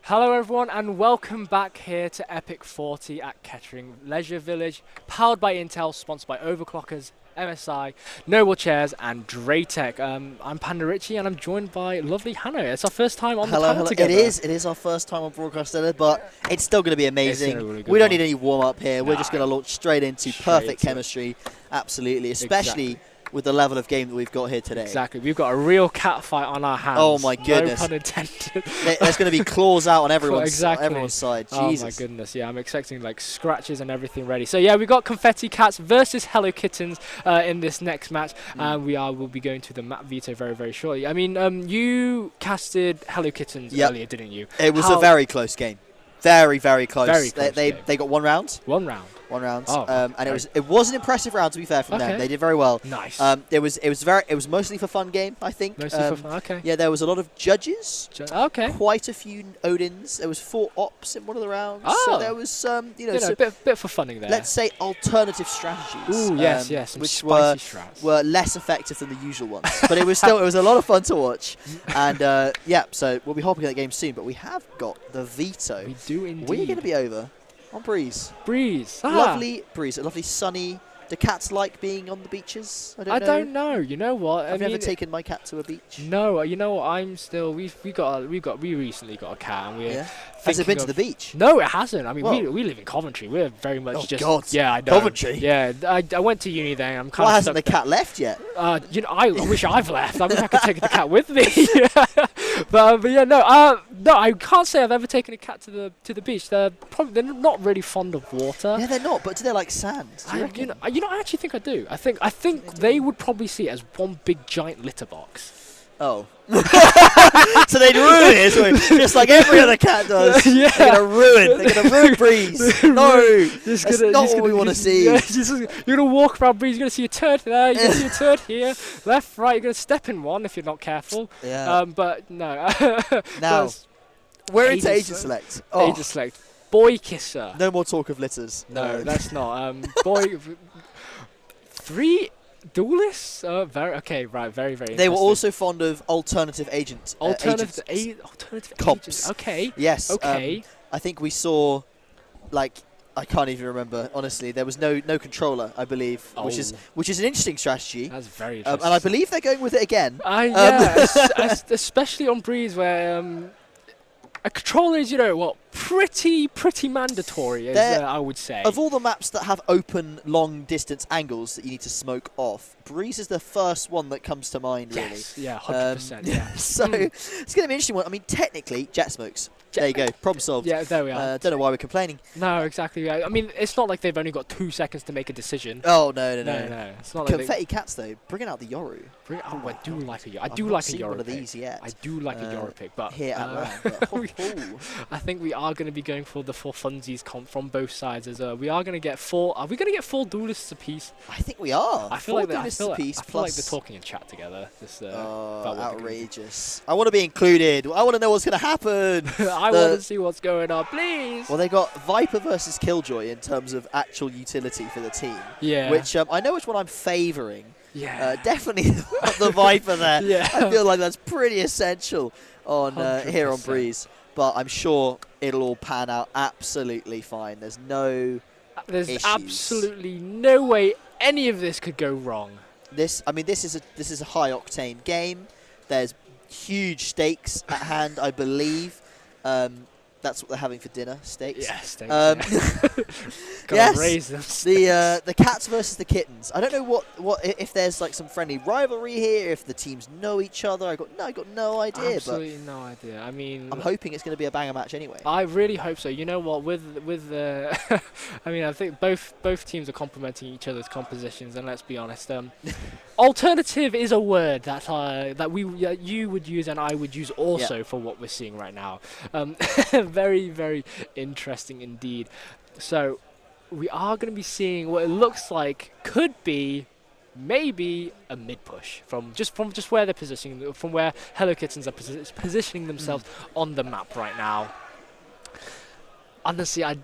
Hello everyone and welcome back here to Epic 40 at Kettering Leisure Village, powered by Intel, sponsored by Overclockers, MSI, Noble Chairs and Draytech. I'm Panda Richie and I'm joined by lovely Hannah. It's our first time on the panel together. It is our first time on Broadcast Center, but it's still going to be amazing. Really we don't need any warm-up here. No. We're just going to launch straight into perfect chemistry. Absolutely, especially with the level of game that we've got here today. Exactly. We've got a real cat fight on our hands. Oh my goodness. No pun intended. There's going to be claws out on everyone's side. Jesus. Oh my goodness. Yeah, I'm expecting like scratches and everything ready. So yeah, we've got Confetti Cats versus HelloKittens in this next match. We'll be going to the map veto very, very shortly. I mean, you casted HelloKittens earlier, didn't you? It was a very close game. Very, very close. Very close they got one round. One round. Oh, and it was an impressive round, to be fair, from them. They did very well. Nice. It was mostly for fun game, I think. Mostly for fun. Okay. Yeah, there was a lot of judges. Okay. Quite a few Odins. There was 4 ops in one of the rounds. Oh. So there was so a bit for funning there. Let's say alternative strategies. Ooh, yes, some which spicy strats. were less effective than the usual ones. But it was still a lot of fun to watch. And so we'll be hopping at that game soon. But we have got the veto. We do indeed. We're going to be over on Breeze. Breeze. Lovely Breeze. A lovely sunny. Do cats like being on the beaches? I don't know. You know what? Have you ever taken my cat to a beach? No. You know what? I'm still. We recently got a cat, and we're. Has it been to the beach? No, it hasn't. I mean, we live in Coventry. We're very much just. God. Yeah, I know. Coventry. Yeah, I went to uni there. I'm kind Why of. hasn't the cat left yet? I wish I've left. I wish I could take the cat with me. but yeah, no, I can't say I've ever taken a cat to the beach. They're not really fond of water. Yeah, they're not. But do they like sand? I actually think I do. I think they would probably see it as one big giant litter box. Oh. So they'd ruin it, just like every other cat does. Yeah. They're gonna ruin Breeze. No, that's not what we want to see. Yeah, you're gonna walk around Breeze. You're gonna see a turd there. You're gonna see a turd here, left, right. You're gonna step in one if you're not careful. Yeah. But no. Now we're into agent select. Oh. Agent select. Boy kisser. No more talk of litters. No, that's not. Boy. 3 duelists? Very, very. They were also fond of alternative agents. Alternative comps. Agents. Okay. Yes. Okay. I think we saw, I can't even remember. Honestly, there was no controller, I believe, which is an interesting strategy. That's very interesting. And I believe they're going with it again. Yeah, especially on Breeze, where a controller is, pretty mandatory, I would say. Of all the maps that have open, long-distance angles that you need to smoke off, Breeze is the first one that comes to mind, really. Yes, yeah, 100%, yeah. So, it's going to be an interesting one. I mean, technically, jet smokes. There you go, problem solved. Yeah, there we are. Don't know why we're complaining. No, exactly. Yeah. I mean, it's not like they've only got 2 seconds to make a decision. Oh, no. It's not Confetti Cats, though, bringing out the Yoru. I do like a Yoru. I do like a Yoru one of these yet. I do like a Yoru pick, but here I think we are going to be going for the 4 funsies comp from both sides. As we are going to get 4. Are we going to get 4 duelists apiece? I think we are. I feel like they're talking in chat together. Outrageous! I want to be included. I want to know what's going to happen. I want to see what's going on, please. Well, they got Viper versus Killjoy in terms of actual utility for the team. Yeah. Which I know which one I'm favouring. Yeah. Definitely the Viper there. Yeah. I feel like that's pretty essential on here on Breeze. But I'm sure it'll all pan out absolutely fine. There's issues. Absolutely no way any of this could go wrong. This is a high octane game. There's huge stakes at hand, I believe. That's what they're having for dinner, steaks. Yeah, steaks. Yes, raise them the cats versus the kittens. I don't know what if there's like some friendly rivalry here, if the teams know each other. I got no idea. Absolutely no idea. I mean, I'm hoping it's going to be a banger match anyway. I really hope so. You know what? With the, I mean, I think both teams are complementing each other's compositions, and let's be honest, alternative is a word that you would use and I would use also for what we're seeing right now. Very, very interesting indeed. So we are going to be seeing what it looks like could be maybe a mid push from just where they're positioning, from where HelloKittens are positioning themselves on the map right now. Honestly, I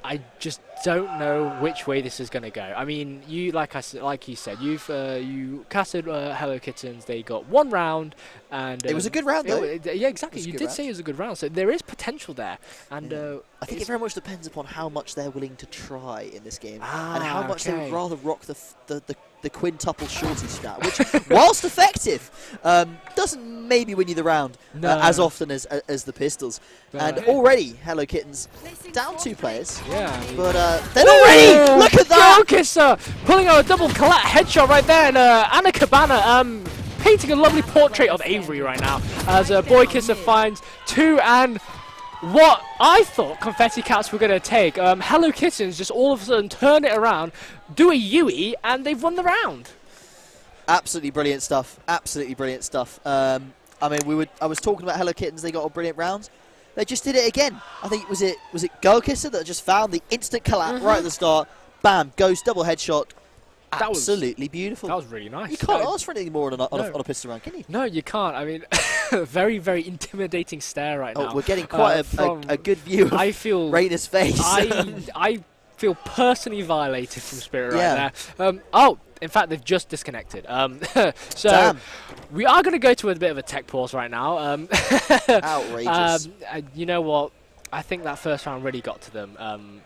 I just don't know which way this is going to go. I mean, like you said, you casted HelloKittens. They got 1 round, and it was a good round though. Yeah, exactly. You did say it was a good round, so there is potential there. And I think it very much depends upon how much they're willing to try in this game, and how much they would rather rock the quintuple shorty strat, which, whilst effective, doesn't maybe win you the round as often as the pistols. And already HelloKittens down 2 players. Yeah, but they're not ready. Look at that! Kisser pulling out a double collat headshot right there, and Anna Cabana painting a lovely portrait of Avery right now as Boy Kisser finds 2, and what I thought Confetti Cats were going to take, HelloKittens just all of a sudden turn it around, do a Yui, and they've won the round. Absolutely brilliant stuff. Absolutely brilliant stuff. I mean, I was talking about HelloKittens. They got a brilliant round. They just did it again. I think was it Girl Kisser that just found the instant collapse right at the start. Bam, goes double headshot. Absolutely beautiful. That was really nice. You can't ask for anything more on a pistol round, can you? No, you can't. I mean, very, very intimidating stare right now. We're getting quite a good view of Raina's face. I feel personally violated from Spirit right there. In fact, they've just disconnected. So Damn. We are going to go to a bit of a tech pause right now. Outrageous. You know what? I think that first round really got to them.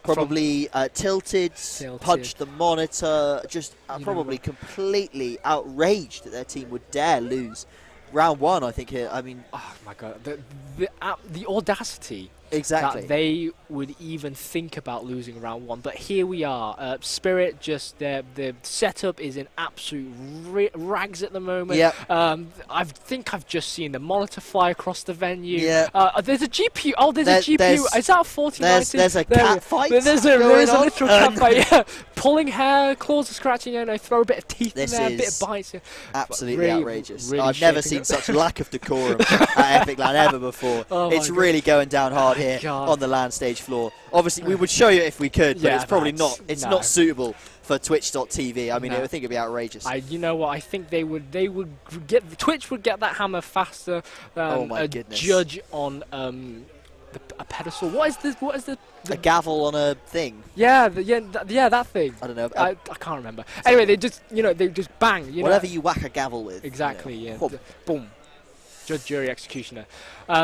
Probably tilted, punched the monitor, just probably completely outraged that their team would dare lose. Round 1, I think here. I mean, oh my god, the audacity. Exactly. That they would even think about losing round 1. But here we are. Spirit, just the setup is in absolute rags at the moment. Yep. I think I've just seen the monitor fly across the venue. Yeah. There's a GPU. Oh, there's a GPU. Is that 4090? There's a cat fight. There's a literal cat fight. Yeah. Pulling hair, claws are scratching, and I throw a bit of teeth in there, a bit of bites. Absolutely outrageous. Really I've never seen such lack of decorum at Epic Land ever before. It's really going down hard here on the LAN stage floor. Obviously, we would show you if we could, but it's probably not. It's not suitable for Twitch.tv. I mean, I think it'd be outrageous. You know what? I think they would get Twitch would get that hammer faster than a judge on a pedestal. What is the a gavel on a thing? Yeah, that thing. I don't know. I can't remember. Anyway, they just bang. Whatever you whack a gavel with. Exactly. Yeah. Boom. Judge, jury, executioner.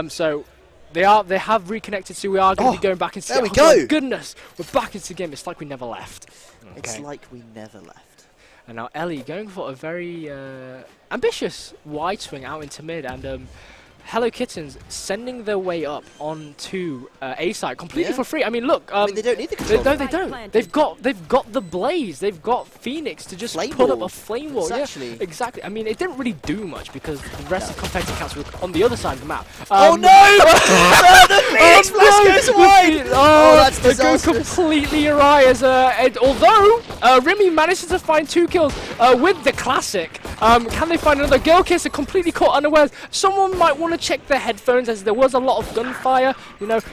So. They have reconnected, so we are going to be going back into the game. There we go! My goodness, we're back into the game. It's like we never left. Okay. It's like we never left. And now Ellie going for a very ambitious wide swing out into mid, and HelloKittens sending their way up onto A side completely for free. I mean, look. I mean, they don't need the control. No, they don't. They've got the Blaze. They've got Phoenix to just put up a flame wall. Yeah, exactly. I mean, it didn't really do much because the rest of Confetti Cats were on the other side of the map. Oh no! The Phoenix flash goes wide. That's disastrous. It goes completely awry as although Remy manages to find 2 kills with the classic. Can they find another? Girl Kisser completely caught unawares. Someone might want to check their headphones as there was a lot of gunfire,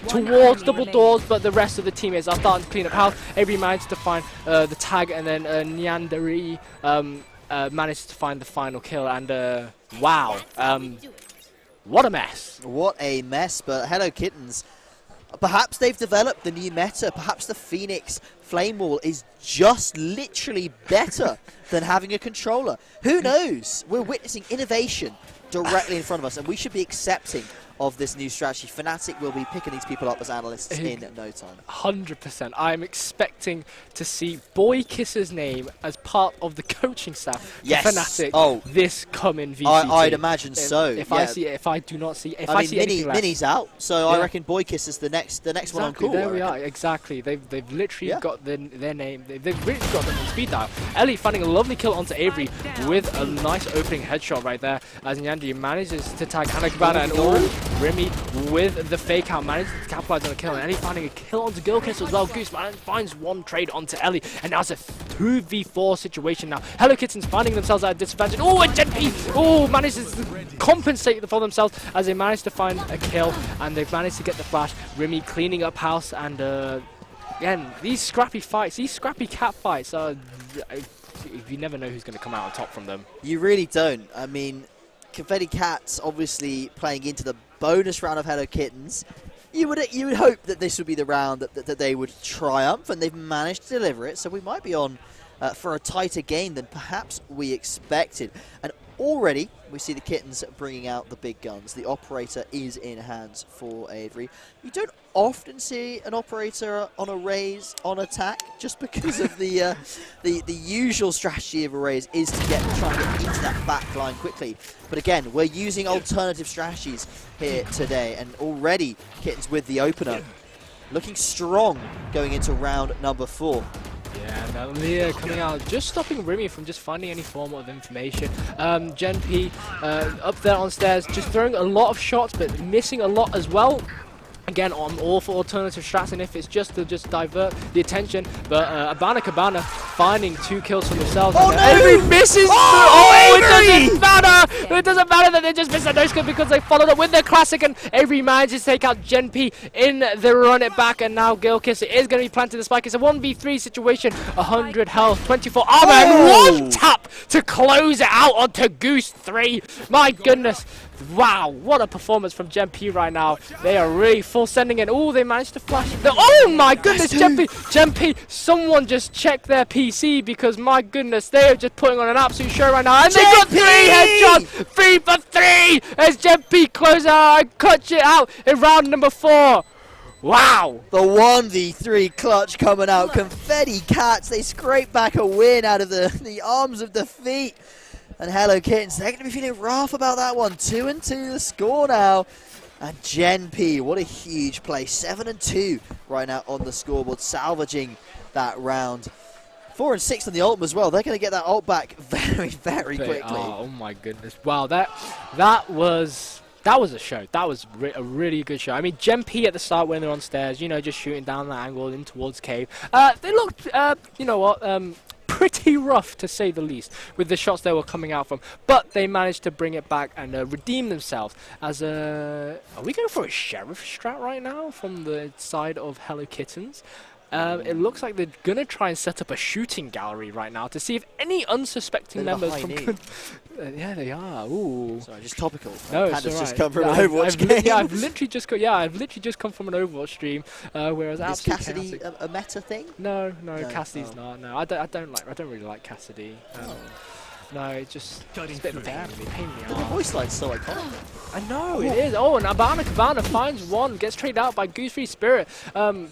towards double doors, but the rest of the teammates are starting to clean up house. Avery managed to find the tag, and then Nyandari managed to find the final kill, and wow, what a mess. What a mess, but HelloKittens, perhaps they've developed the new meta. Perhaps the Phoenix Flame Wall is just literally better than having a controller. Who knows? We're witnessing innovation directly in front of us, and we should be accepting of this new strategy. Fnatic will be picking these people up as analysts in no time. 100%. I'm expecting to see Boy Kisser's name as part of the coaching staff for Fnatic this coming VCT. I'd imagine so. If I see it, if I do not see, I mean, Mini's out, so I reckon Boy Kisser's the next one on call. There we are. Exactly. They've literally got their name. They've really got them on speed dial. Ellie finding a lovely kill onto Avery with a nice opening headshot right there as Nyandri manages to tag Hannah Cabana, and Remy with the fake out manages to capitalize on a kill, and Ellie finding a kill onto Girl Kisser as well. Goose finds one trade onto Ellie, and now it's a 2v4 situation now. HelloKittens finding themselves at a disadvantage. Oh, a Jetpi! Oh, manages to compensate for themselves as they manage to find a kill, and they've managed to get the flash. Remy cleaning up house, and again, these scrappy fights, these scrappy cat fights are... you never know who's going to come out on top from them. You really don't. I mean, Confetti Cats obviously playing into the bonus round of HelloKittens. you would hope that this would be the round that they would triumph, and they've managed to deliver it. So we might be on for a tighter game than perhaps we expected. And already we see the Kittens bringing out the big guns. The operator is in hands for Avery. You don't often see an operator on a raise on attack, just because of the usual strategy of a raise is to try and get into that back line quickly. But again, we're using alternative strategies here today, and already Kittens with the opener, looking strong going into round number 4. Yeah, now Leah coming out, just stopping Remy from just finding any form of information. Gen P up there on stairs, just throwing a lot of shots, but missing a lot as well. Again, I'm all for alternative strats, and if it's just to divert the attention, but Abana Cabana finding 2 kills for themselves. Oh no! Avery misses! Oh, it doesn't matter! It doesn't matter that they just missed a no-scope because they followed up with their classic, and Avery manages to take out Gen P in the run it back, and now Gilkisser is going to be planting the spike. It's a 1v3 situation, 100 health, 24 armor, and 1 tap to close it out onto Goose 3. My goodness. Wow, what a performance from Gen P right now. They are really full sending it. Oh, they managed to flash. Oh my goodness, Gen P, someone just check their PC, because my goodness, they are just putting on an absolute show right now. And they got 3 headshots, 3 for 3 as Gen P close out and clutch it out in round number 4. Wow! The 1v3 clutch coming out. Confetti Cats, they scrape back a win out of the arms of defeat. And HelloKittens, they're going to be feeling rough about that one. 2-2 the score now. And Gen P, what a huge play. 7-2 right now on the scoreboard, salvaging that round. 4 and 6 on the ult as well. They're going to get that ult back very, very quickly. Oh my goodness! Wow, that was a show. That was a really good show. I mean, Gen P at the start when they're on stairs, you know, just shooting down the angle in towards cave. They looked, you know what? Pretty rough, to say the least, with the shots they were coming out from, but they managed to bring it back and redeem themselves as a... Are we going for a sheriff strat right now from the side of HelloKittens? It looks like they're going to try and set up a shooting gallery right now to see if any unsuspecting members from... yeah, they are. Ooh. Sorry, just topical. No, Panda's it's just come from yeah, an Overwatch game. Yeah, I've literally just come from an Overwatch stream. Whereas is Cassidy a meta thing? No, Cassidy's not. No, I don't really like Cassidy. No, it's just a bit of a pain in the The voice line's so iconic. I know, it is. Oh, and Abana Cabana finds one, gets traded out by Goose Free Spirit,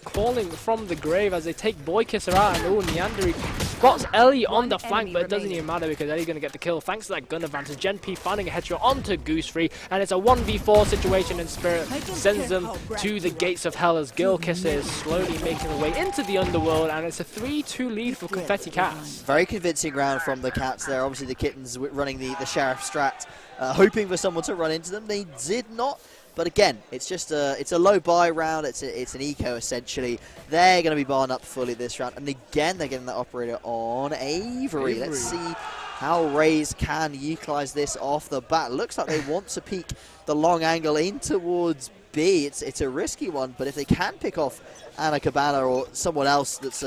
calling from the grave as they take Boy Kisser out, and Neandry spots Ellie on the flank, but it doesn't even matter because Ellie's going to get the kill thanks to that gun advantage. Gen P finding a headshot onto Goose Free, and it's a 1v4 situation, and Spirit sends them to the gates of hell as Girl Kisser is slowly making her way into the underworld, and it's a 3-2 lead for Confetti Cats. Very convincing round from the Cats there. Obviously the Kittens running the Sheriff strat, hoping for someone to run into them. They did not, but again, it's just it's a low buy round. It's an eco essentially. They're going to be barred up fully this round, and again they're getting that operator on Avery. Let's see how Rays can utilize this off the bat. Looks like they want to peek the long angle in towards B. It's a risky one, but if they can pick off Anna Cabana or someone else that's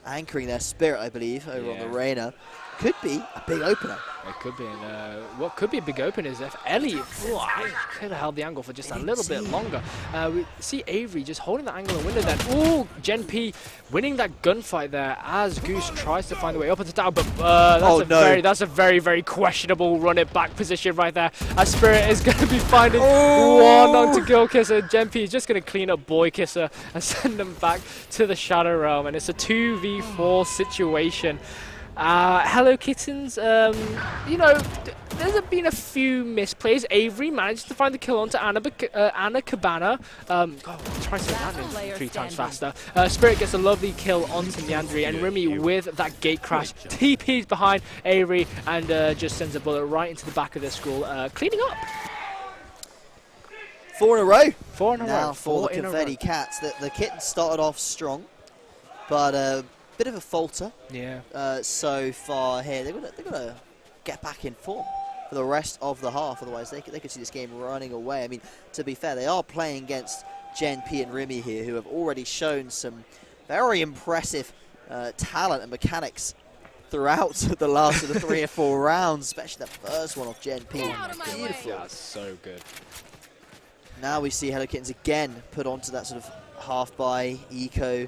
anchoring their Spirit, I believe, over on the Reyna, could be a big opener. It could be, and what could be a big opener is if Ellie could have held the angle for just a little bit longer. We see Avery just holding the angle in the window then. Ooh, Gen P winning that gunfight there as Goose tries to find a way up at the tower, but that's a very, very questionable run it back position right there. As Spirit is going to be finding one onto Girl Kisser. Gen P is just going to clean up Boy Kisser and send them back to the Shadow Realm, and it's a 2v4 situation. HelloKittens, you know, there's been a few misplays. Avery managed to find the kill onto Anna Cabana. Try to say that in 3 times faster. Spirit gets a lovely kill onto Neandry, and Remy with that gate crash TP's behind Avery and just sends a bullet right into the back of their skull, cleaning up. 4 in a row. 4 in a row. Now for the Confetti Cats. The Kittens started off strong, but bit of a falter so far here. They've got to get back in form for the rest of the half, otherwise they could see this game running away. I mean, to be fair, they are playing against Gen P and Remy here, who have already shown some very impressive talent and mechanics throughout the last of the 3 or 4 rounds, especially that first one off Gen P. Beautiful. Yeah, so good. Now we see HelloKittens again put onto that sort of half-buy, eco.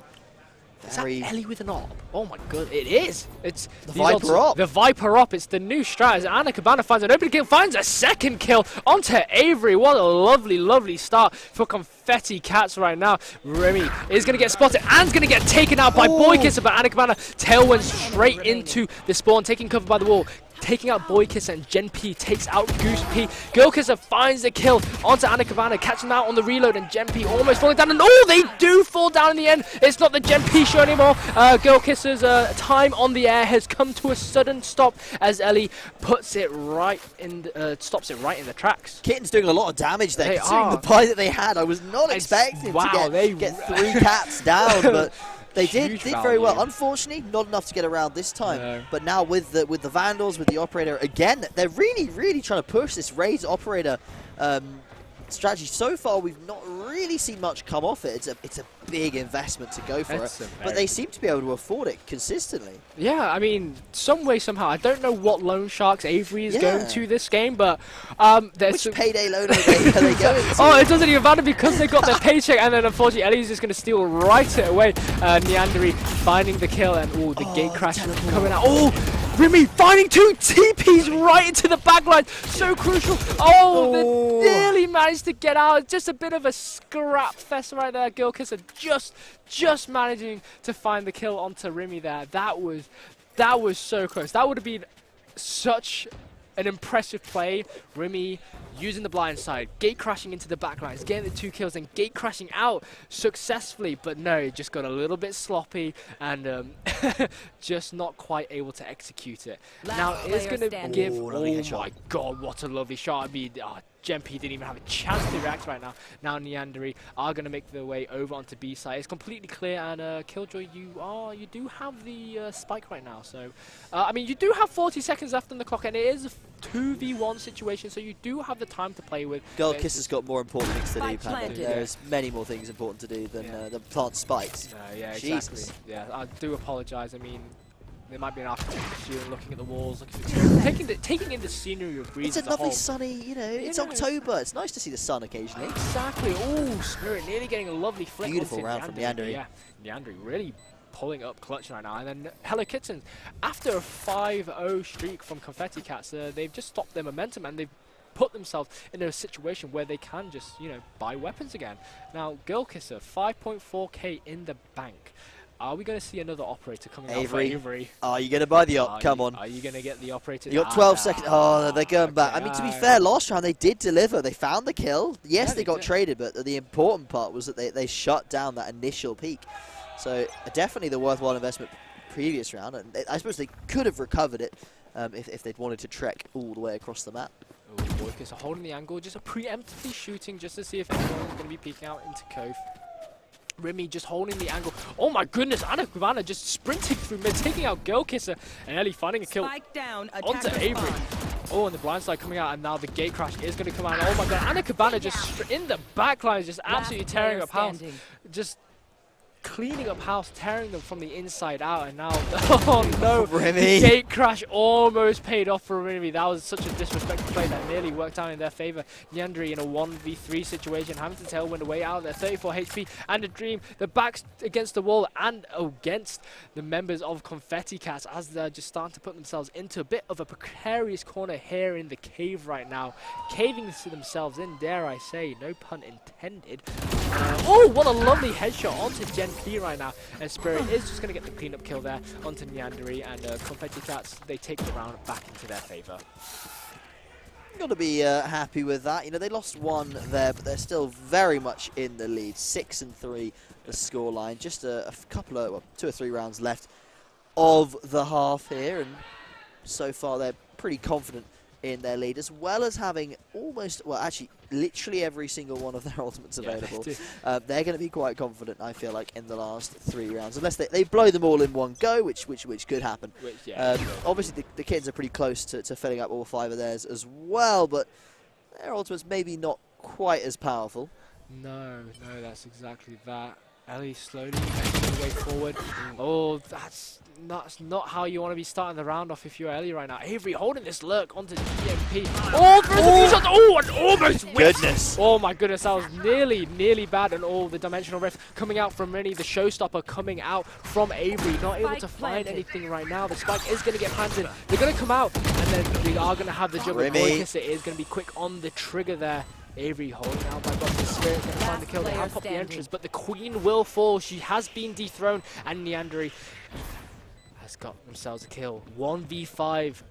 Is that Ellie with an op? Oh my god, it is! It's the Viper op. The Viper op, it's the new strat as Anna Cabana finds an opening kill, finds a second kill onto Avery. What a lovely, lovely start for Confetti Cats right now. Remy is going to get spotted and going to get taken out by Boy Kisser, but Anna Cabana tailwinds straight into the spawn, taking cover by the wall. Taking out Boy Kisser, and Gen P takes out Goose P. Girl Kisser finds the kill onto Anna Cabana, catching out on the reload, and Gen P almost falling down. And oh, they do fall down in the end. It's not the Gen P show anymore. Girl Kisser's time on the air has come to a sudden stop as Ellie puts it right in, stops it right in the tracks. Kitten's doing a lot of damage there, considering the buy that they had. I was not expecting to get 3 cats down, but. They did very well. Unfortunately, not enough to get around this time. No. But now with the Vandals, with the Operator, again, they're really trying to push this Raise Operator strategy. So far, we've not really seen much come off it. It's a big investment to go for it, but they seem to be able to afford it consistently. Yeah, I mean, some way, somehow. I don't know what loan sharks Avery is going to this game, but which payday loan are they going to? Oh, it doesn't even matter because they got their paycheck, and then unfortunately Ellie's just going to steal right away. Neandry finding the kill, and the gate crash coming out. Oh! Remy finding 2 TPs right into the backline. So crucial. Oh, they nearly managed to get out. Just a bit of a scrap fest right there. Girl Kisser just managing to find the kill onto Remy there. That was so close. That would have been such an impressive play. Remy using the blind side, gate crashing into the backlines, getting the 2 kills, and gate crashing out successfully. But no, it just got a little bit sloppy and just not quite able to execute it. Now it's going to give. Oh my god, what a lovely shot! I mean, Gen P didn't even have a chance to react right now. Now Neandry are going to make their way over onto B side. It's completely clear, and Killjoy, you do have the spike right now. So, I mean, you do have 40 seconds left on the clock, and it is a 2v1 situation, so you do have the time to play with. Girl Kisser's got more important things to do, Panda. There's many more things important to do than plant spikes. Yeah, Jesus. Exactly. Yeah, I do apologise. I mean, there might be an architect looking at the walls, taking in the scenery of breeze. It's a lovely sunny, it's October. It's nice to see the sun occasionally. Exactly. Oh, Spirit nearly getting a lovely flick. Beautiful round from Neandry. Yeah, Neandry really pulling up clutch right now. And then HelloKittens, after a 5-0 streak from Confetti Cats, they've just stopped their momentum and they've put themselves in a situation where they can just, buy weapons again. Now, Girl Kisser, 5.4k in the bank. Are we going to see another operator coming out for Avery? Are you going to buy the op? Come on. Are you going to get the operator? You got 12 seconds. Oh, they're going back. I mean, to be fair, last round they did deliver. They found the kill. Yes, they got traded, but the important part was that they shut down that initial peak. So definitely the worthwhile investment previous round. And I suppose they could have recovered it if they'd wanted to trek all the way across the map. Oh, Boy Kisser holding the angle, just a preemptively shooting just to see if anyone's going to be peeking out into Cove. Remy just holding the angle. Oh my goodness, Anna Cabana just sprinting through mid, taking out Girl Kisser, and Ellie finding a kill onto Avery. Oh, and the blind side coming out, and now the gate crash is going to come out. Oh my god, Anna Cabana just in the backline, just absolutely tearing up house. Just cleaning up house, tearing them from the inside out, and now, oh no, Remy. The gate crash almost paid off for Remy. That was such a disrespectful play that nearly worked out in their favor. Neandry in a 1v3 situation, having to tailwind away out of their 34 HP, and a Dream, the backs against the wall and against the members of Confetti Cats as they're just starting to put themselves into a bit of a precarious corner here in the cave right now, caving to themselves in, dare I say, no pun intended. Oh, what a lovely headshot onto Gen P right now, and Spirit is just going to get the cleanup kill there onto Neandry, and Confetti Cats, they take the round back into their favour. Got to be happy with that. They lost one there, but they're still very much in the lead. 6-3 the scoreline. Just a couple of, well, 2 or 3 rounds left of the half here, and so far they're pretty confident in their lead, as well as having almost, well, actually, literally every single one of their ultimates available. They're going to be quite confident, I feel like, in the last 3 rounds, unless they blow them all in one go, which could happen. Obviously, the kids are pretty close to filling up all 5 of theirs as well, but their ultimates maybe not quite as powerful. No, that's exactly that. Ellie slowly making the way forward. Oh, that's not how you want to be starting the round off if you're Ellie right now. Avery holding this lurk onto GMP. Oh, throws a few shots. Oh, and almost whiffs. Goodness. Oh my goodness, that was nearly bad. And all the dimensional rift coming out from Rennie, the showstopper coming out from Avery. Not able to find anything right now. The spike is going to get planted. They're going to come out, and then we are going to have the jump. Boykis, it is going to be quick on the trigger there. Avery holding out by Buster. Spirit going to find the kill. They have popped the entrance, but the Queen will fall. She has been dethroned, and Neandry has got themselves a kill. 1v5.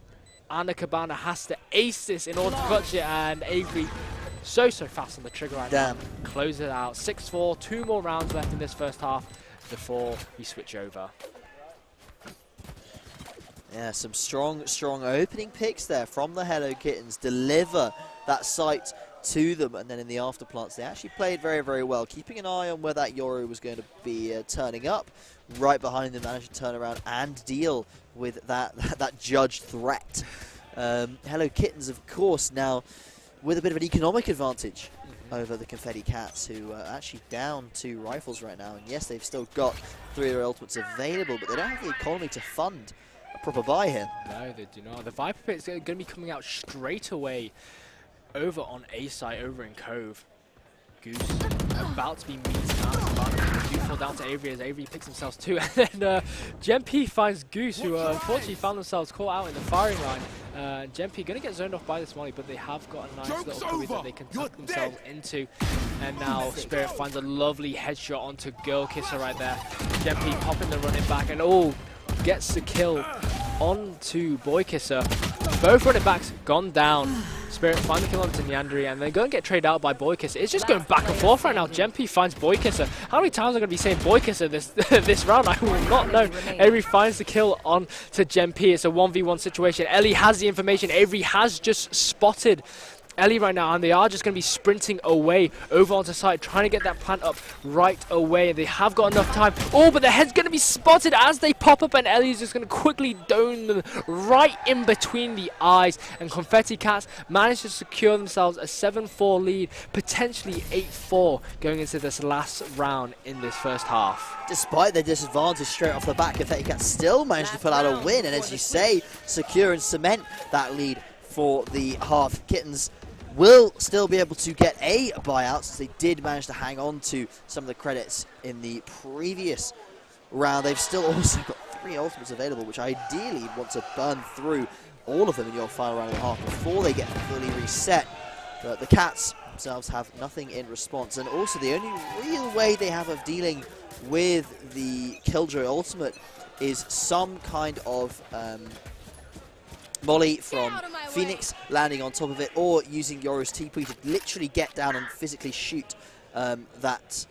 Anna Cabana has to ace this in order to clutch it, and Avery so fast on the trigger right now. Close it out. 6-4. 2 more rounds left in this first half before we switch over. Yeah, some strong opening picks there from the HelloKittens. Deliver that sight to them, and then in the afterplants they actually played very well, keeping an eye on where that Yoru was going to be turning up. Right behind them, managed to turn around and deal with that judged threat. HelloKittens, of course, now with a bit of an economic advantage over the Confetti Cats, who are actually down 2 rifles right now. And yes, they've still got 3 of their ultimates available, but they don't have the economy to fund a proper buy here. No, they do not. The Viper Pit is going to be coming out straight away over on A side, over in Cove. Goose about to be meeting out. Do fall down to Avery as Avery picks themselves 2. And then GMP finds Goose, who unfortunately found themselves caught out in the firing line. GMP going to get zoned off by this molly, but they have got a nice little curry that they can tuck themselves into. And now Spirit finds a lovely headshot onto Girl Kisser right there. GMP popping the running back, and gets the kill onto Boy Kisser. Both running backs gone down. Spirit find the kill onto Neandry, and they're going to get traded out by Boy Kisser. It's just going back and forth right now. GMP finds Boy Kisser. How many times am I going to be saying Boy Kisser this round? I will not know. Avery finds the kill on to GMP. It's a 1v1 situation. Ellie has the information. Avery has just spotted Ellie right now, and they are just going to be sprinting away over onto site, trying to get that plant up right away. They have got enough time. Oh, but the head's going to be spotted as they pop up, and Ellie's just going to quickly dome them right in between the eyes. And Confetti Cats managed to secure themselves a 7-4 lead, potentially 8-4 going into this last round in this first half. Despite their disadvantage straight off the bat, Confetti Cats still managed to pull out a win, and as you say, secure and cement that lead for the half. Kittens will still be able to get a buyout, since they did manage to hang on to some of the credits in the previous round. They've still also got 3 ultimates available, which ideally want to burn through all of them in your final round and a half before they get fully reset. But the Cats themselves have nothing in response, and also the only real way they have of dealing with the Killjoy ultimate is some kind of molly from Phoenix landing on top of it, or using Yoru's TP to literally get down and physically shoot that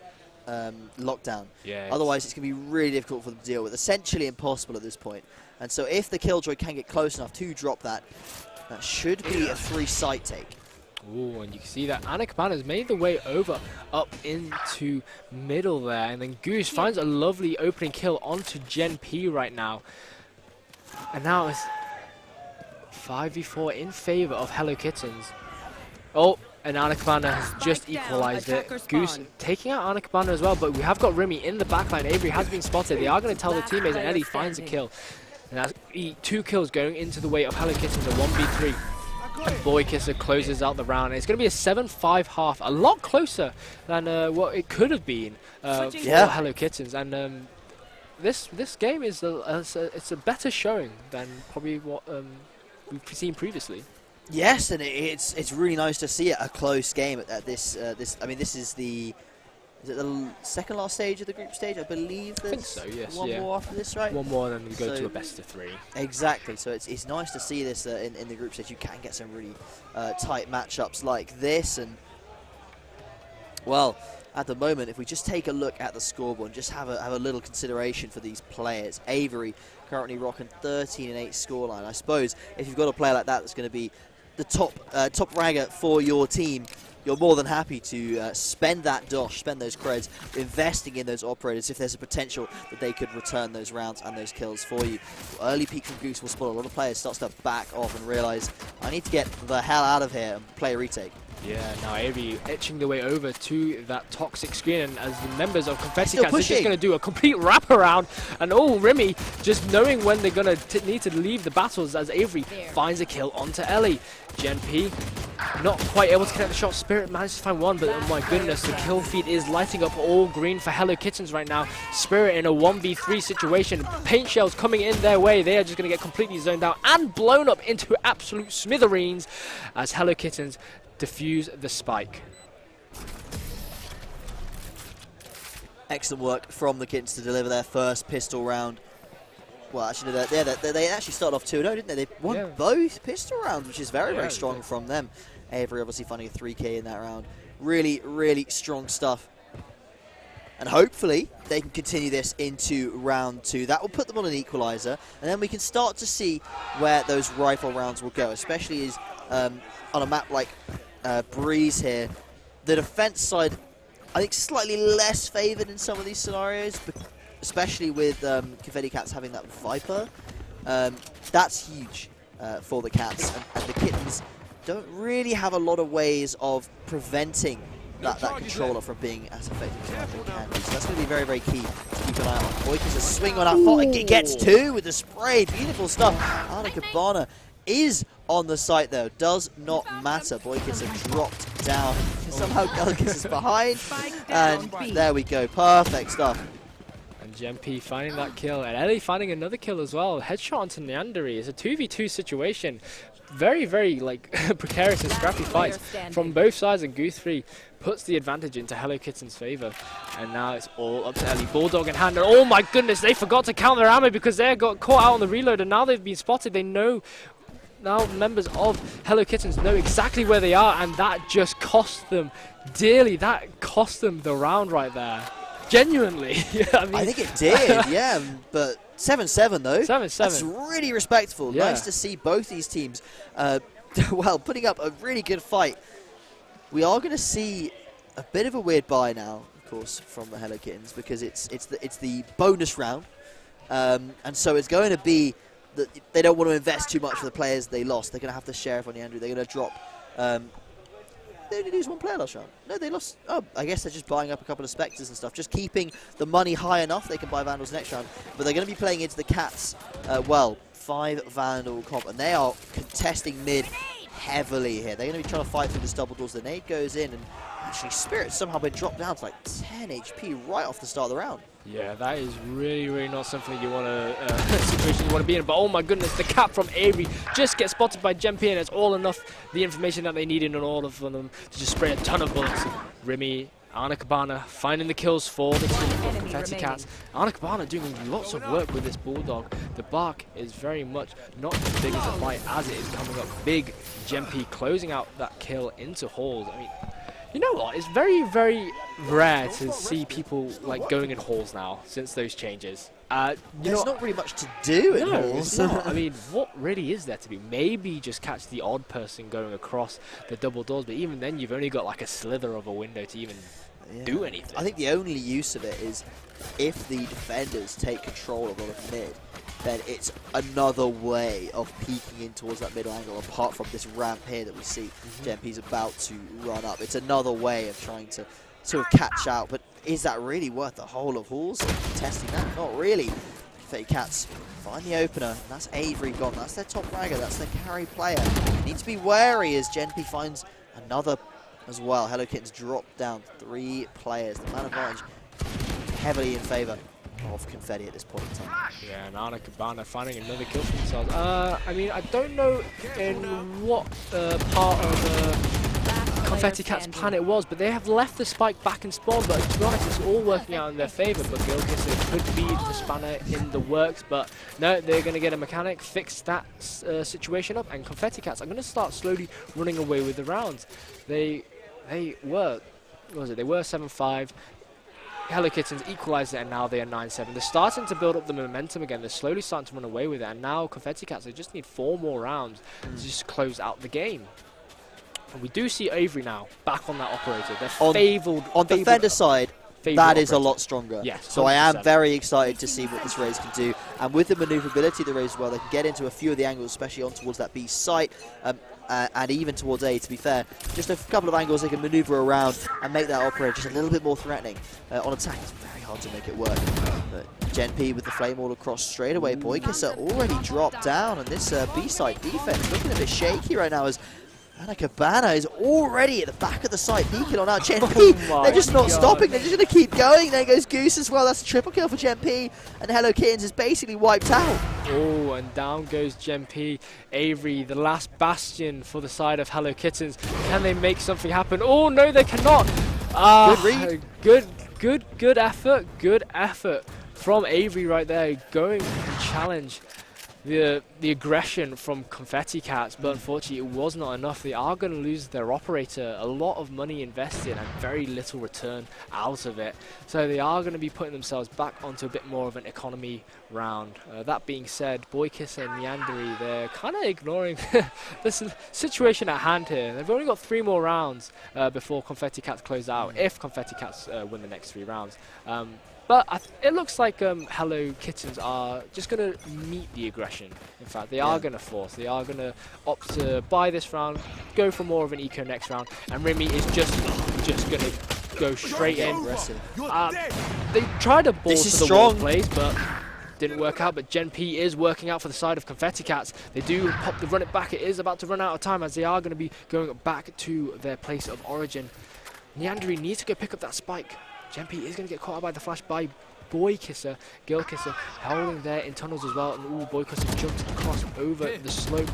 lockdown. Yeah, otherwise it's going to be really difficult for them to deal with, essentially impossible at this point. And so if the Killjoy can get close enough to drop that, that should be a free site take. Ooh, and you can see that Anna Cabana has made the way over up into middle there, and then Goose finds a lovely opening kill onto Gen P right now. And now it's 5v4 in favor of HelloKittens. Oh, and Anna Cabana has just equalized it. Goose taking out Anna Cabana as well, but we have got Remy in the backline. Avery has been spotted. They are going to tell the teammates, and Ellie finds a kill. And that's 2 kills going into the way of HelloKittens, a 1v3. And Boy Kisser closes out the round. It's going to be a 7-5 half, a lot closer than what it could have been for HelloKittens. And this game is it's a better showing than probably what we've seen previously. Yes, and it's really nice to see a close game at this. I mean, this is the second last stage of the group stage, I believe. I think so. Yes. One more after this, right? One more, and then we go to a best of 3. Exactly. So it's nice to see this in the group stage. You can get some really tight matchups like this, and well, at the moment, if we just take a look at the scoreboard and just have a little consideration for these players, Avery currently rocking 13-8 scoreline. I suppose if you've got a player like that that's going to be the top ragger for your team, you're more than happy to spend that dosh, spend those creds, investing in those operators if there's a potential that they could return those rounds and those kills for you. Early peek from Goose will spot a lot of players start to back off and realize, I need to get the hell out of here and play a retake. Yeah, now Avery etching the way over to that toxic screen, and as the members of Confetti Cats are just going to do a complete wraparound, and Remy just knowing when they're going to need to leave the battles as Avery finds a kill onto Ellie. Gen P not quite able to connect the shot. Spirit managed to find one, but oh my goodness, the kill feed is lighting up all green for HelloKittens right now. Spirit in a 1v3 situation. Paint shells coming in their way. They are just going to get completely zoned out and blown up into absolute smithereens as HelloKittens defuse the spike. Excellent work from the Kittens to deliver their first pistol round. Well, actually, they actually started off 2-0, didn't they? They won both pistol rounds, which is very, very strong from them. Avery obviously finding a 3K in that round. Really, really strong stuff. And hopefully, they can continue this into round 2. That will put them on an equalizer, and then we can start to see where those rifle rounds will go, especially as on a map like Breeze here. The defense side, I think, slightly less favored in some of these scenarios, especially with Confetti Cats having that Viper. That's huge for the Cats, and the Kittens don't really have a lot of ways of preventing that controller from being as effective as they can be. So that's going to be very, very key to keep an eye on. Boykers a swing on that fault. It gets 2 with the spray. Beautiful stuff. HelloKittens is on the site though. Does not matter. Boykers have dropped down. Somehow HelloKittens is behind. And there we go. Perfect stuff. And Gen P finding that kill. And Ellie finding another kill as well. Headshot onto Neanderi. It's a 2v2 situation. Very, very like precarious and scrappy fights from both sides, and Goose 3 puts the advantage into HelloKittens' favor. And now it's all up to Ellie. Bulldog in hand, and oh my goodness, they forgot to count their ammo because they got caught out on the reload, and now they've been spotted. They know, now members of HelloKittens know exactly where they are, and that just cost them dearly. That cost them the round right there. Genuinely. I think it did, yeah, but 7-7 though. 7-7. That's really respectful. Yeah. Nice to see both these teams, well, putting up a really good fight. We are going to see a bit of a weird buy now, of course, from the HelloKittens, because it's the bonus round, and so it's going to be that they don't want to invest too much for the players they lost. They're going to have to share it on the Andrew. They're going to drop. They only lose one player last round. No, they lost. Oh, I guess they're just buying up a couple of Spectres and stuff, just keeping the money high enough they can buy Vandals next round. But they're going to be playing into the Cats, 5 Vandal comp, and they are contesting mid heavily here. They're going to be trying to fight through this double doors. The nade goes in, and actually Spirit's somehow been dropped down to like 10 HP right off the start of the round. Yeah, that is really, really not something you want to situation you want to be in. But oh my goodness, the cap from Avery just gets spotted by Gen P, and it's all enough the information that they needed in order for them to just spray a ton of bullets. Remy, HelloKittens finding the kills for the team of Confetti Cats. HelloKittens doing lots of work with this Bulldog. The bark is very much not as big as a fight as it is coming up big. Gen P closing out that kill into halls. I mean, you know what? It's very, very rare to see people like going in halls now since those changes. There's not really much to do in halls. I mean, what really is there to be? Maybe just catch the odd person going across the double doors, but even then you've only got like a slither of a window to even do anything. I think the only use of it is if the defenders take control of the mid, then it's another way of peeking in towards that middle angle, apart from this ramp here that we see Gen P's about to run up. It's another way of trying to sort of catch out, but is that really worth the whole of halls? Testing that? Not really. Confetti Cats find the opener, and that's Avery gone. That's their top fragger, that's their carry player. Need to be wary as Gen P finds another as well. HelloKittens dropped down 3 players. The man advantage heavily in favour of Confetti at this point in time. Yeah, and HelloKittens finding another kill for themselves. I mean, I don't know in what part of the Confetti Cats plan it was, but they have left the spike back in spawn, but to be honest, it's all working out in their favour. But Gilkis could be the spanner in the works, but no, they're going to get a mechanic, fix that situation up, and Confetti Cats are going to start slowly running away with the rounds. They were, what was it? They were 7-5. HelloKittens equalised it, and now they are 9-7. They're starting to build up the momentum again. They're slowly starting to run away with it, and now Confetti Cats, they just need 4 more rounds to just close out the game. And we do see Avery now back on that operator. They're on the defender side. That is a lot stronger. Yes, so I am very excited to see what this Raze can do. And with the maneuverability of the Raze as well, they can get into a few of the angles, especially on towards that B site, and even towards A, to be fair. Just a couple of angles they can maneuver around and make that operator just a little bit more threatening. On attack, it's very hard to make it work. Gen P with the flame all across straight away. Boykisser already dropped down, and this B site defense looking a bit shaky right now as Anna Cabana is already at the back of the site, peeking on out Gen P. They're just not stopping, they're just going to keep going. There goes Goose as well, that's a triple kill for Gen P. And HelloKittens is basically wiped out. Oh, and down goes Gen P. Avery, the last bastion for the side of HelloKittens. Can they make something happen? Oh, no, they cannot. Good read. Good effort from Avery right there, going to challenge the aggression from Confetti Cats, but unfortunately it was not enough. They are going to lose their operator, a lot of money invested and very little return out of it. So they are going to be putting themselves back onto a bit more of an economy round. That being said, Boykisser and Neandry, they're kind of ignoring this situation at hand here. They've only got 3 more rounds before Confetti Cats close out, if Confetti Cats win the next 3 rounds. But it looks like HelloKittens are just going to meet the aggression. In fact, they are going to force. They are going to opt to buy this round, go for more of an eco next round, and Remy is just going to go straight in. They tried a ball to the wall plays, but didn't work out. But Gen P is working out for the side of Confetti Cats. They do pop the run it back. It is about to run out of time as they are going to be going back to their place of origin. Neandry needs to go pick up that spike. Gen P is going to get caught out by the flash by Boykisser. Girlkisser holding there in tunnels as well. And ooh, Boykisser jumps across over the slope.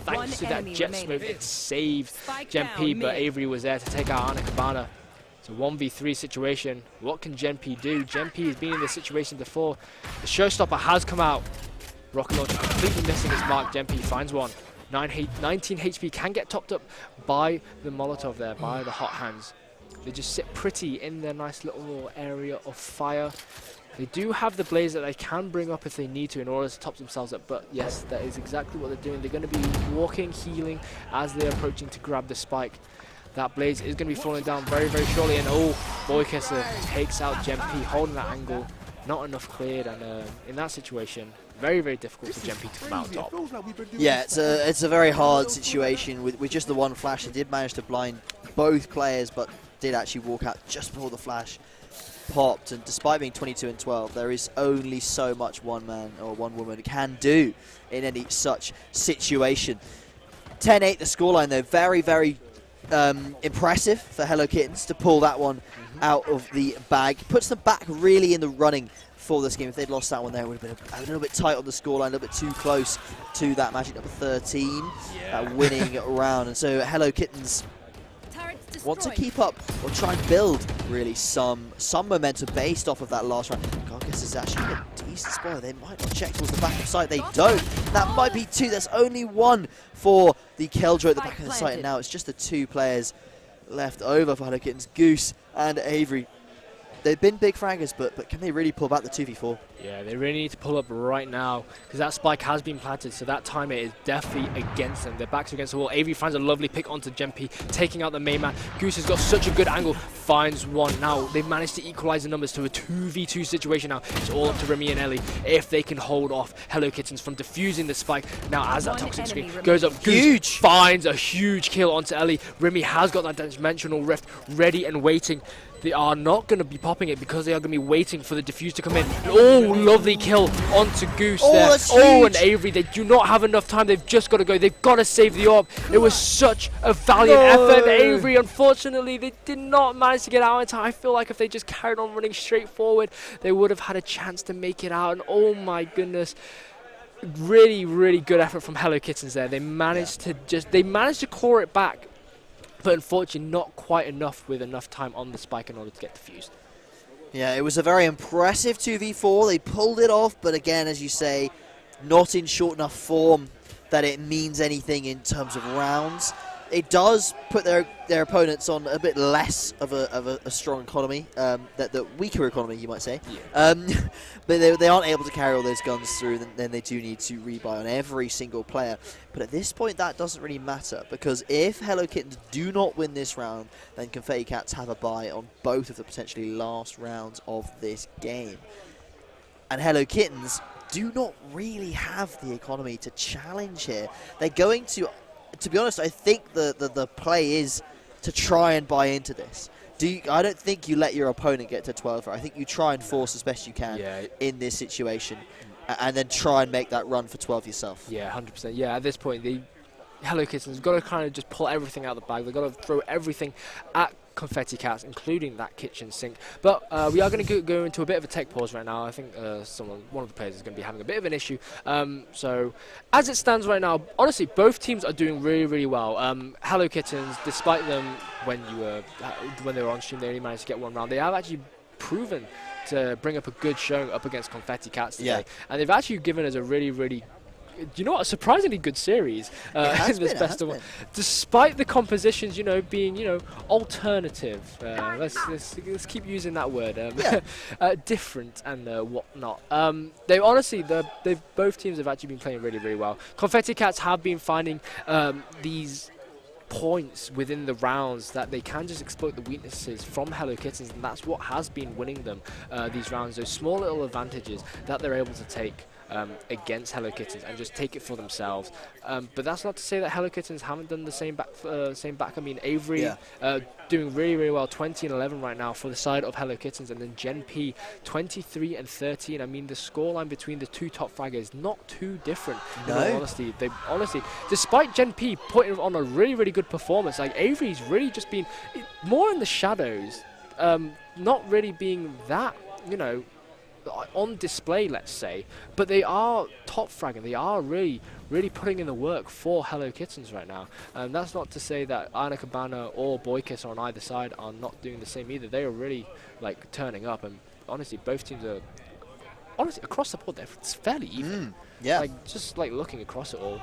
Thanks to that jet smoke, it saved Gen P, but Avery was there to take out Anna Cabana. It's a 1v3 situation. What can Gen P do? Gen P has been in this situation before. The showstopper has come out. Rocket launcher completely missing its mark. Gen P finds one. 19 HP can get topped up by the Molotov there, by the hot hands. They just sit pretty in their nice little area of fire. They do have the blaze that they can bring up if they need to in order to top themselves up, but yes, that is exactly what they're doing. They're going to be walking, healing as they're approaching to grab the spike. That blaze is going to be falling down very, very shortly, and oh, Boykisser takes out Gen P, holding that angle. Not enough cleared, and in that situation, very, very difficult for Gen P to come out on top. Yeah, it's a very hard situation with just the one flash. They did manage to blind both players, but did actually walk out just before the flash popped. And despite being 22 and 12, there is only so much one man or one woman can do in any such situation. 10-8 the scoreline though. Very, very impressive for HelloKittens to pull that one out of the bag. Puts them back really in the running for this game. If they'd lost that one there, it would have been a little bit tight on the scoreline, a little bit too close to that magic number 13 winning round. And so HelloKittens want to keep up or try and build really some momentum based off of that last round. Gargus is actually in a decent spot. They might not check towards the back of the site. They don't. That might be 2. There's only 1 for the Killjoy at the back of the site, and now it's just the 2 players left over for HelloKittens, Goose and Avery. They've been big fraggers, but can they really pull back the 2v4? Yeah, they really need to pull up right now because that spike has been planted, so that time it is definitely against them. Their backs are against the wall. Avery finds a lovely pick onto Gen P, taking out the main man. Goose has got such a good angle, finds one. Now they've managed to equalize the numbers to a 2v2 situation now. It's all up to Remy and Ellie if they can hold off HelloKittens from defusing the spike. Now as that toxic screen goes up, Goose finds a huge kill onto Ellie. Remy has got that dimensional rift ready and waiting. They are not going to be popping it because they are going to be waiting for the defuse to come in. Oh, lovely kill onto Goose there. Oh, and Avery, they do not have enough time. They've just got to go. They've got to save the orb. It was such a valiant effort. Avery, unfortunately, they did not manage to get out in time. I feel like if they just carried on running straight forward, they would have had a chance to make it out. And oh my goodness. Really, really good effort from HelloKittens there. They managed to claw it back. But unfortunately, not quite enough with enough time on the spike in order to get defused. Yeah, it was a very impressive 2v4. They pulled it off, but again, as you say, not in short enough form that it means anything in terms of rounds. it does put their opponents on a bit less of a strong economy, that weaker economy, you might say. Yeah. But they aren't able to carry all those guns through, then they do need to rebuy on every single player. But at this point, that doesn't really matter, because if HelloKittens do not win this round, then Confetti Cats have a buy on both of the potentially last rounds of this game. And HelloKittens do not really have the economy to challenge here. They're going to be honest, I think the play is to try and buy into this. I don't think you let your opponent get to 12. I think you try and force as best you can in this situation, and then try and make that run for 12 yourself. Yeah, 100%. Yeah, at this point, the HelloKittens have got to kind of just pull everything out of the bag. They've got to throw everything at Confetti Cats, including that kitchen sink. But we are going to go into a bit of a tech pause right now. I think one of the players is going to be having a bit of an issue. So as it stands right now, honestly, both teams are doing really, really well. HelloKittens, despite them when they were on stream, they only managed to get one round. They have actually proven to bring up a good showing up against Confetti Cats today, and they've actually given us a really, really, you know what, a surprisingly good series in this best of one, despite the compositions, being, alternative. Let's keep using that word. Different and whatnot. Both teams have actually been playing really, really well. Confetti Cats have been finding these points within the rounds that they can just exploit the weaknesses from HelloKittens, and that's what has been winning them these rounds. Those small little advantages that they're able to take against HelloKittens and just take it for themselves. But that's not to say that HelloKittens haven't done the same back. I mean, Avery doing really, really well, 20 and 11 right now for the side of HelloKittens, and then Gen P 23 and 13. I mean, the scoreline between the two top fraggers is not too different. No. In all honesty, despite Gen P putting on a really, really good performance, like Avery's really just been more in the shadows, not really being that, on display, let's say, but they are top fragging. They are really, really putting in the work for HelloKittens right now. And that's not to say that Anakabana or Boykiss on either side are not doing the same either. They are really turning up, and honestly, both teams are across the board. It's fairly even. Just looking across it all.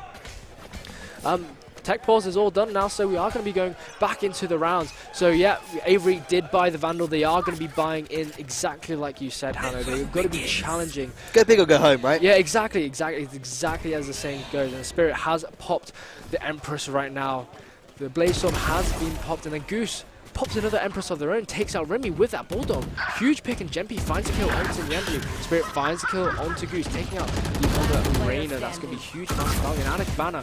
Tech pause is all done now, so we are going to be going back into the rounds. So yeah, Avery did buy the Vandal. They are going to be buying in exactly like you said, Hanno. They've got to be challenging. Go big or go home, right? Yeah, exactly. It's exactly as the saying goes. And Spirit has popped the Empress right now. The Blaze Storm has been popped, and then Goose pops another Empress of their own, takes out Remy with that Bulldog. Huge pick, and Gempi finds a kill onto Neandry. Spirit finds a kill onto Goose, taking out the other Arena. That's going to be huge, massive value. And Anakabana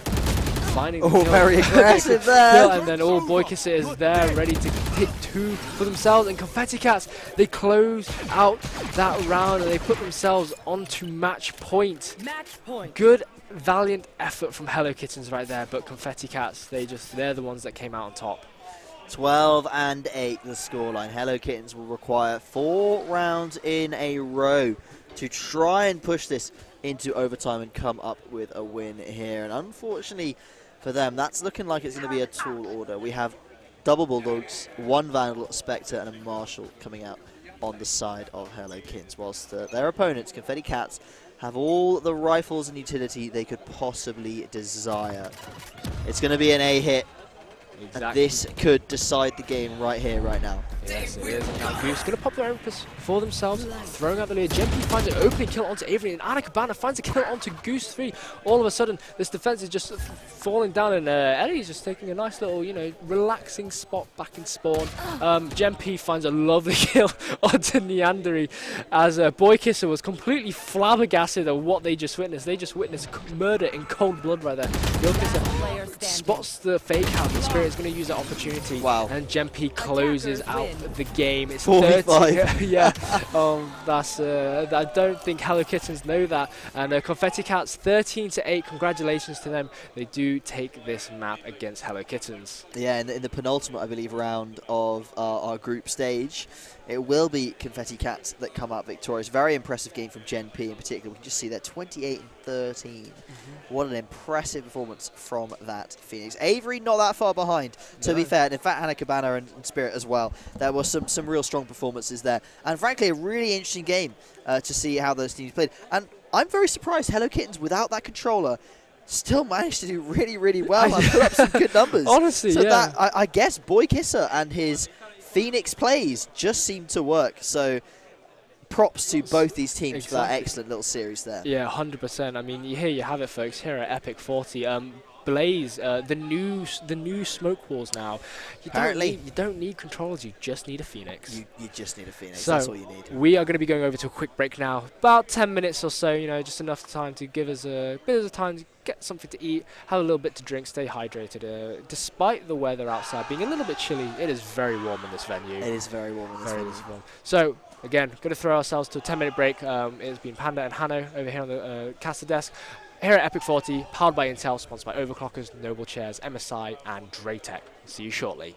finding the kill. Very aggressive there. And then Boykiss is there, ready to take two for themselves. And Confetti Cats, they close out that round, and they put themselves onto match point. Good, valiant effort from HelloKittens right there, but Confetti Cats, they're the ones that came out on top. 12 and 8 the scoreline. HelloKittens will require 4 rounds in a row to try and push this into overtime and come up with a win here. And unfortunately for them, that's looking like it's going to be a tall order. We have double Bulldogs, 1 Vandal, Spectre, and a Marshal coming out on the side of HelloKittens, whilst their opponents, Confetti Cats, have all the rifles and utility they could possibly desire. It's going to be an A hit. Exactly. And this could decide the game right here, right now. Yes, it is. And now Goose going to pop their Empress for themselves, throwing out the lead. Gempi finds an opening kill onto Avery, and Anakabana finds a kill onto Goose 3. All of a sudden, this defense is just falling down, and Ellie's just taking a nice little, relaxing spot back in spawn. Gempi finds a lovely kill onto Neandry, as Boykisser was completely flabbergasted at what they just witnessed. They just witnessed murder in cold blood right there. Boykisser spots the fake out. The Spirit is going to use that opportunity. Wow. And Gempi closes out the game. It's 45. Yeah. I don't think HelloKittens know that. And Confetti Cats 13 to 8. Congratulations to them. They do take this map against HelloKittens. Yeah, in the penultimate, I believe, round of our group stage, it will be Confetti Cats that come out victorious. Very impressive game from Gen P in particular. We can just see that 28 and 13. What an impressive performance from that Phoenix. Avery not that far behind, to be fair. And in fact, Anakabana and Spirit as well. There were some real strong performances there. And frankly, a really interesting game to see how those teams played. And I'm very surprised HelloKittens, without that controller, still managed to do really, really well and put up some good numbers. Honestly, so yeah. that, I guess Boy Kisser and his Phoenix plays just seem to work. So props to both these teams for that excellent little series there. Yeah, 100%. I mean, here you have it, folks. Here at Epic 40, Blaze, the new smoke walls now. You don't need controllers. You just need a Phoenix. You just need a Phoenix. So that's all you need. We are going to be going over to a quick break now, about 10 minutes or so. You know, just enough time to give us a bit of time to get something to eat, have a little bit to drink, stay hydrated. Despite the weather outside being a little bit chilly, it is very warm in this venue. It is very warm in this venue. Warm. So again, going to throw ourselves to a 10-minute break. It's been Panda and Hanno over here on the caster desk. Here at Epic 40, powered by Intel, sponsored by Overclockers, Noble Chairs, MSI, and Draytech. See you shortly.